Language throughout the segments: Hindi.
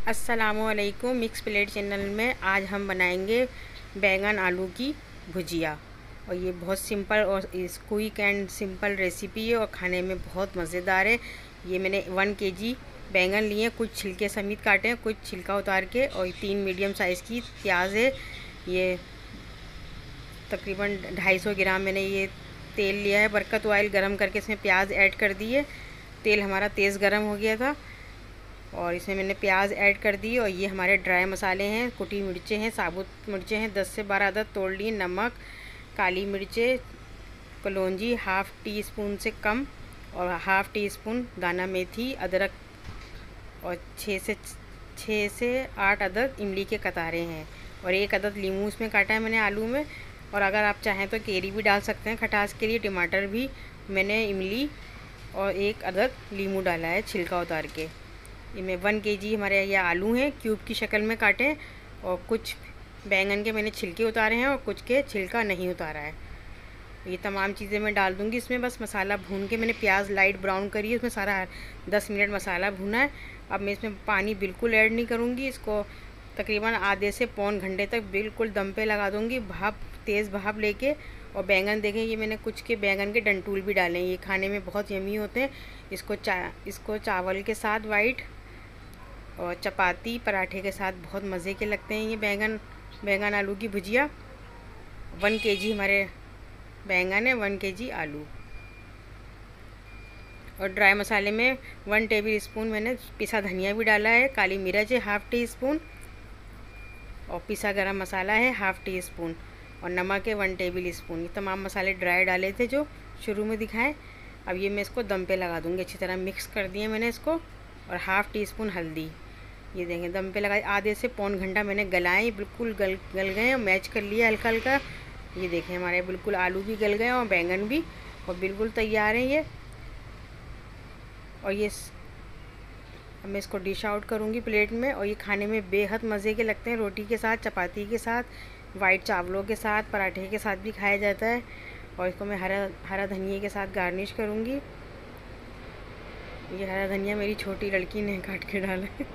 अस्सलामुअलैकुम। मिक्स प्लेट चैनल में आज हम बनाएंगे बैंगन आलू की भुजिया। और ये बहुत सिंपल और क्विक एंड सिंपल रेसिपी है और खाने में बहुत मज़ेदार है। ये मैंने 1 केजी बैंगन लिए, कुछ छिलके समेत काटे हैं, कुछ छिलका उतार के, और 3 मीडियम साइज़ की प्याज है। ये तकरीबन 250 ग्राम मैंने ये तेल लिया है। बरकत ऑयल गरम करके इसमें प्याज ऐड कर दी है। तेल हमारा तेज़ गरम हो गया था और इसमें मैंने प्याज ऐड कर दी। और ये हमारे ड्राई मसाले हैं, कुटी मिर्चें हैं, साबुत मिर्चें हैं 10 से 12 अदद तोड़ ली, नमक, काली मिर्चें, कलौंजी हाफ़ टी स्पून से कम, और हाफ़ टी स्पून दाना मेथी, अदरक, और 6 से 8 अदद इमली के कतारे हैं, और 1 अदद नींबू इसमें काटा है मैंने आलू में। और अगर आप चाहें तो केरी भी डाल सकते हैं खटास के लिए। टमाटर भी मैंने इमली और 1 अदद नींबू डाला है छिलका उतार के। इनमें 1 केजी हमारे ये आलू हैं, क्यूब की शक्ल में काटे हैं, और कुछ बैंगन के मैंने छिलके उतारे हैं और कुछ के छिलका नहीं उतारा है। ये तमाम चीज़ें मैं डाल दूँगी इसमें। बस मसाला भून के मैंने प्याज लाइट ब्राउन करी है, उसमें सारा 10 मिनट मसाला भुना है। अब मैं इसमें पानी बिल्कुल ऐड नहीं करूँगी। इसको तकरीबन आधे से पौन घंटे तक बिल्कुल दम पे लगा दूँगी, भाप, तेज़ भाप लेके। और बैंगन देखें, ये मैंने कुछ के बैंगन के डंठल भी डाले हैं, ये खाने में बहुत यमी होते हैं। इसको चावल के साथ वाइट और चपाती पराठे के साथ बहुत मज़े के लगते हैं ये बैंगन आलू की भुजिया। 1 केजी हमारे बैंगन है, 1 केजी आलू। और ड्राई मसाले में 1 टेबल स्पून मैंने पिसा धनिया भी डाला है, काली मिर्च है हाफ़ टी स्पून, और पिसा गरम मसाला है हाफ़ टी स्पून, और नमक है 1 टेबल स्पून। ये तमाम मसाले ड्राई डाले थे जो शुरू में दिखाए। अब ये मैं इसको दम पे लगा दूँगी। अच्छी तरह मिक्स कर दिए मैंने इसको, और हाफ़ टी स्पून हल्दी। ये देखें दम पे लगाए, आधे से पौन घंटा मैंने गलाए, बिल्कुल गल गए और मैच कर लिया हल्का हल्का। ये देखें हमारे बिल्कुल आलू भी गल गए और बैंगन भी, और बिल्कुल तैयार है ये। और ये अब मैं इसको डिश आउट करूँगी प्लेट में। और ये खाने में बेहद मज़े के लगते हैं, रोटी के साथ, चपाती के साथ, वाइट चावलों के साथ, पराठे के साथ भी खाया जाता है। और इसको मैं हरा धनिया के साथ गार्निश करूँगी। ये हरा धनिया मेरी छोटी लड़की ने काट के डाला है।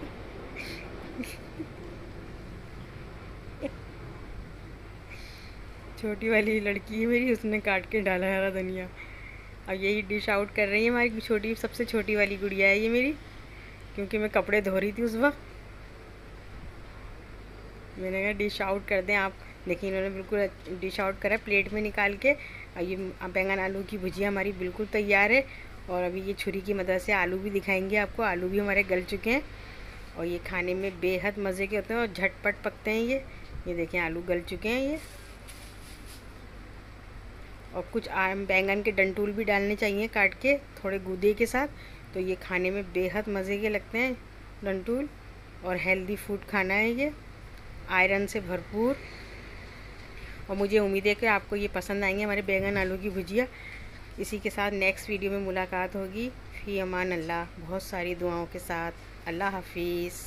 छोटी वाली लड़की है मेरी, उसने काट के डाला है हरा धनिया। अब यही डिश आउट कर रही है हमारी छोटी, सबसे छोटी वाली गुड़िया है ये मेरी, क्योंकि मैं कपड़े धो रही थी उस वक्त। मैंने कहा डिश आउट कर दें आप। देखिए इन्होंने बिल्कुल डिश आउट करा प्लेट में निकाल के। ये बैंगन आलू की भुजिया हमारी बिल्कुल तैयार है। और अभी ये छुरी की मदद से आलू भी दिखाएंगे आपको। आलू भी हमारे गल चुके हैं और ये खाने में बेहद मज़े के होते हैं और झटपट पकते हैं ये देखें आलू गल चुके हैं ये। और कुछ बैंगन के डंठल भी डालने चाहिए काट के थोड़े गूदे के साथ, तो ये खाने में बेहद मज़े के लगते हैं डंठल। और हेल्दी फूड खाना है ये, आयरन से भरपूर। और मुझे उम्मीद है कि आपको ये पसंद आएंगे हमारे बैंगन आलू की भुजिया। इसी के साथ नेक्स्ट वीडियो में मुलाकात होगी। फ़ी अमान अल्लाह, बहुत सारी दुआओं के साथ। अल्लाह हाफिज़।